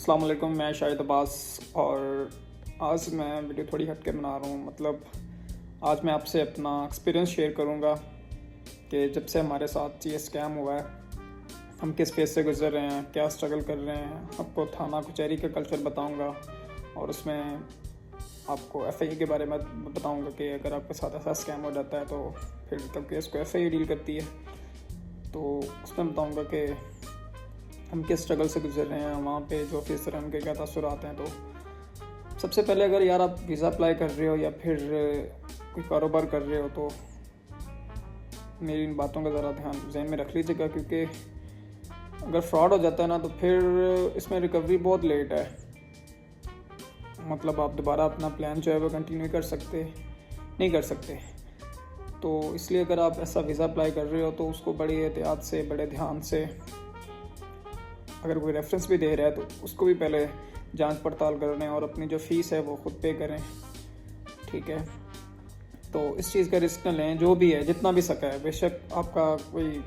अस्सलाम वालेकुम, मैं शाहिद अब्बास और आज मैं वीडियो थोड़ी हट के बना रहा हूँ। मतलब आज मैं आपसे अपना एक्सपीरियंस शेयर करूँगा कि जब से हमारे साथ ये स्कैम हुआ है, हम किस फेज़ से गुज़र रहे हैं, क्या स्ट्रगल कर रहे हैं। आपको थाना कचहरी का कल्चर बताऊँगा और उसमें आपको एफआईए के बारे में बताऊँगा कि अगर आपके साथ ऐसा स्कैम हो जाता है तो फिर तब केस को एफआईए डील करती है। तो उसमें बताऊँगा कि हम किस स्ट्रगल से गुजर रहे हैं, वहाँ पे जो ऑफिसर हैं उनके क्या तासुरात हैं। तो सबसे पहले अगर यार आप वीज़ा अप्लाई कर रहे हो या फिर कोई कारोबार कर रहे हो तो मेरी इन बातों का ज़रा ध्यान ज़हन में रख लीजिएगा, क्योंकि अगर फ्रॉड हो जाता है ना तो फिर इसमें रिकवरी बहुत लेट है। मतलब आप दोबारा अपना प्लान जो है वो कंटिन्यू नहीं कर सकते। तो इसलिए अगर आप ऐसा वीज़ा अप्लाई कर रहे हो तो उसको बड़ी एहतियात से, बड़े ध्यान से, अगर कोई रेफरेंस भी दे रहा है तो उसको भी पहले जांच पड़ताल कर लें और अपनी जो फ़ीस है वो ख़ुद पे करें, ठीक है। तो इस चीज़ का रिस्क न लें, जो भी है जितना भी सका है। बेशक आपका कोई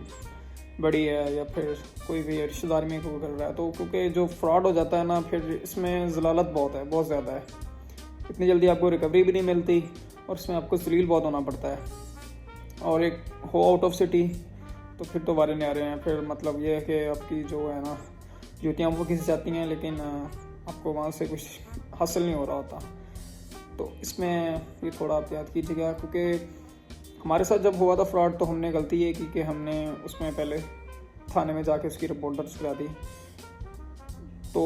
बड़ी है या फिर कोई भी रिश्तेदार में को कर रहा है, तो क्योंकि जो फ्रॉड हो जाता है ना फिर इसमें ज़लालत बहुत ज़्यादा है। इतनी जल्दी आपको रिकवरी भी नहीं मिलती और इसमें आपको जलील बहुत होना पड़ता है। और एक हो आउट ऑफ सिटी तो फिर तो वारे नहीं आ रहे हैं। फिर मतलब ये है कि आपकी जो है ना जूतियाँ वो खिंच जाती हैं, लेकिन आपको वहाँ से कुछ हासिल नहीं हो रहा होता। तो इसमें ये थोड़ा आप याद कीजिएगा, क्योंकि हमारे साथ जब हुआ था फ्रॉड तो हमने गलती ये की कि हमने उसमें पहले थाने में जाके उसकी रिपोर्ट दर्ज करा दी। तो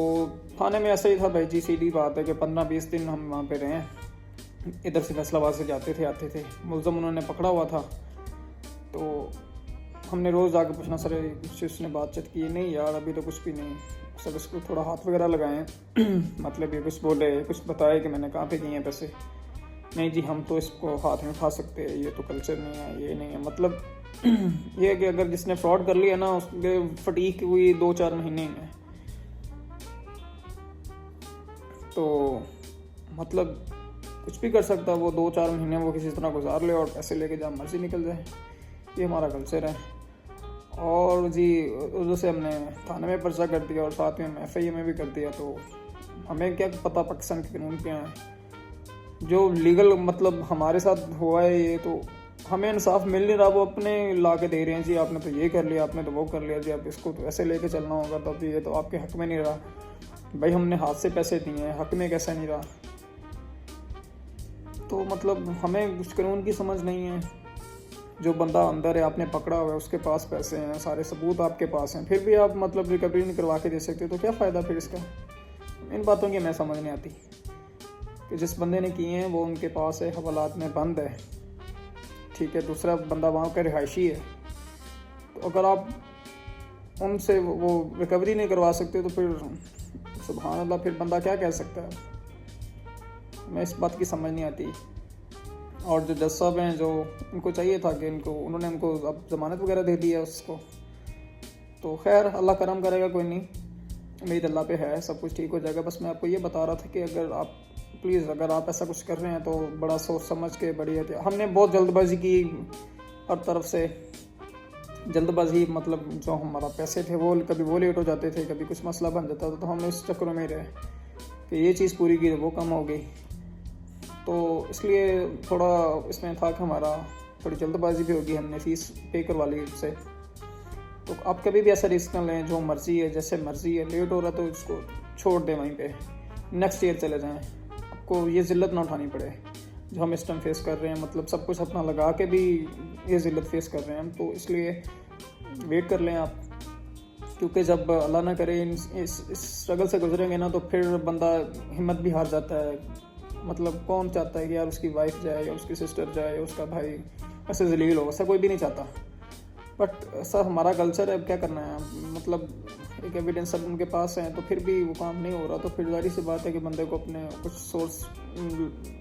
थाने में ऐसा ही था भाई जी, सीधी बात है कि 15-20 दिन हम वहाँ पे रहे। इधर से फैसलाबाद से जाते थे आते थे, मुलज़म उन्होंने पकड़ा हुआ था। तो हमने रोज़ जाकर पूछना, सर कुछ उसने बातचीत की? नहीं यार अभी तो कुछ भी नहीं। सर इसको थोड़ा हाथ वगैरह लगाएं मतलब ये कुछ बोले, कुछ बताए कि मैंने कहाँ पे किए हैं पैसे? नहीं जी हम तो इसको हाथ में उठा सकते हैं, ये तो कल्चर नहीं है, ये नहीं है। मतलब ये है कि अगर जिसने फ्रॉड कर लिया ना उसके फटीक हुई 2-4 महीने में। तो मतलब कुछ भी कर सकता है वो, 2-4 महीने वो किसी तरह गुजार ले और पैसे लेके जहाँ मर्जी निकल जाए। ये हमारा कल्चर है। और जी उधर से हमने थाने में पर्चा कर दिया और साथ में एफआईए में भी कर दिया। तो हमें क्या पता पाकिस्तान के कानून क्या है। जो लीगल मतलब हमारे साथ हुआ है ये, तो हमें इंसाफ मिल नहीं रहा। वो अपने ला के दे रहे हैं जी, आपने तो ये कर लिया, आपने तो वो कर लिया जी, आप इसको तो ऐसे लेके चलना होगा, तब ये तो आपके हक में नहीं रहा। भाई हमने हाथ से पैसे दिए हैं, हक में कैसा नहीं रहा? तो मतलब हमें कुछ कानून की समझ नहीं है। जो बंदा अंदर है, आपने पकड़ा हुआ है, उसके पास पैसे हैं, सारे सबूत आपके पास हैं, फिर भी आप मतलब रिकवरी नहीं करवा के दे सकते, तो क्या फ़ायदा फिर इसका? इन बातों की हमें समझ नहीं आती कि जिस बंदे ने किए हैं वो उनके पास है, हवालात में बंद है, ठीक है। दूसरा बंदा वहाँ का रिहायशी है। तो अगर आप उनसे वो रिकवरी नहीं करवा सकते तो फिर सुभान अल्लाह, फिर बंदा क्या कह सकता है? मैं इस बात की समझ नहीं आती। और जो जज साहब हैं, जो उनको चाहिए था कि उन्होंने हमको अब ज़मानत वगैरह दे दी है उसको। तो खैर अल्लाह करम करेगा, कोई नहीं, उम्मीद अल्लाह पे है, सब कुछ ठीक हो जाएगा। बस मैं आपको ये बता रहा था कि अगर आप प्लीज़ अगर आप ऐसा कुछ कर रहे हैं तो बड़ा सोच समझ के, बड़ी हमने बहुत जल्दबाजी की हर तरफ से। जल्दबाजी मतलब जो हमारा पैसे थे वो कभी वो लेट हो जाते थे, कभी कुछ मसला बन जाता था, तो हम इस चक्करों में ही रहे कि ये चीज़ पूरी की तो वो कम हो गई। तो इसलिए थोड़ा इसमें था कि हमारा थोड़ी जल्दबाजी भी होगी, हमने फ़ीस पे करवा ली उससे। तो आप कभी भी ऐसा रिस्क ना लें, जो मर्ज़ी है जैसे मर्ज़ी है, लेट हो रहा तो इसको छोड़ दें वहीं पे, नेक्स्ट ईयर चले जाएं। आपको ये ज़िल्लत ना उठानी पड़े जो हम इस टाइम फेस कर रहे हैं। मतलब सब कुछ अपना लगा के भी ये ज़िल्लत फेस कर रहे हैं हम, तो इसलिए वेट कर लें आप। क्योंकि जब अल्लाह ना करे इस स्ट्रगल से गुजरेंगे ना तो फिर बंदा हिम्मत भी हार जाता है। मतलब कौन चाहता है कि यार उसकी वाइफ जाए या उसकी सिस्टर जाए या उसका भाई ऐसे जलील हो? ऐसा कोई भी नहीं चाहता, बट ऐसा हमारा कल्चर है। अब क्या करना है? मतलब एक एविडेंस सब उनके पास है तो फिर भी वो काम नहीं हो रहा, तो फिर जाहिर सी बात है कि बंदे को अपने कुछ सोर्स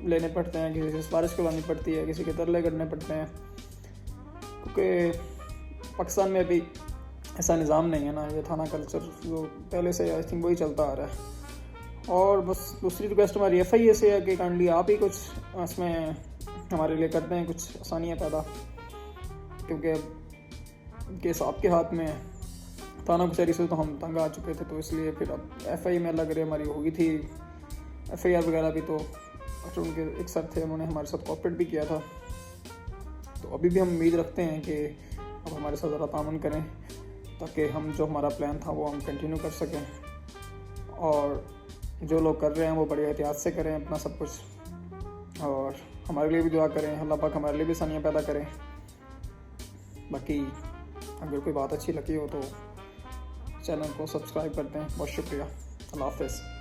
लेने पड़ते हैं, किसी से सिफारिश करवानी पड़ती है, किसी के तरले करने पड़ते हैं, क्योंकि पाकिस्तान में अभी ऐसा निज़ाम नहीं है ना। ये थाना कल्चर जो पहले से आई थिंक वही चलता आ रहा है। और बस दूसरी रिक्वेस्ट हमारी एफआईए से है कि काइंडली आप ही कुछ इसमें हमारे लिए करते हैं, कुछ आसानियाँ पैदा, क्योंकि केस आपके हाथ में है। थाना कचहरी से तो हम तंग आ चुके थे, तो इसलिए फिर अब FI में लग रही हमारी हो गई थी FIR वगैरह भी। तो अच्छा, उनके एक सर थे, उन्होंने हमारे साथ कोऑपरेट भी किया था। तो अभी भी हम उम्मीद रखते हैं कि अब हमारे साथ ज़रा तामुन करें, ताकि हम जो हमारा प्लान था वो हम कंटिन्यू कर सकें। और जो लोग कर रहे हैं वो बड़ी एहतियात से करें अपना सब कुछ, और हमारे लिए भी दुआ करें, अल्लाह पाक हमारे लिए भी आसानियाँ पैदा करें। बाकी अगर कोई बात अच्छी लगी हो तो चैनल को सब्सक्राइब करते हैं। बहुत शुक्रिया। अल्लाह हाफ़िज़।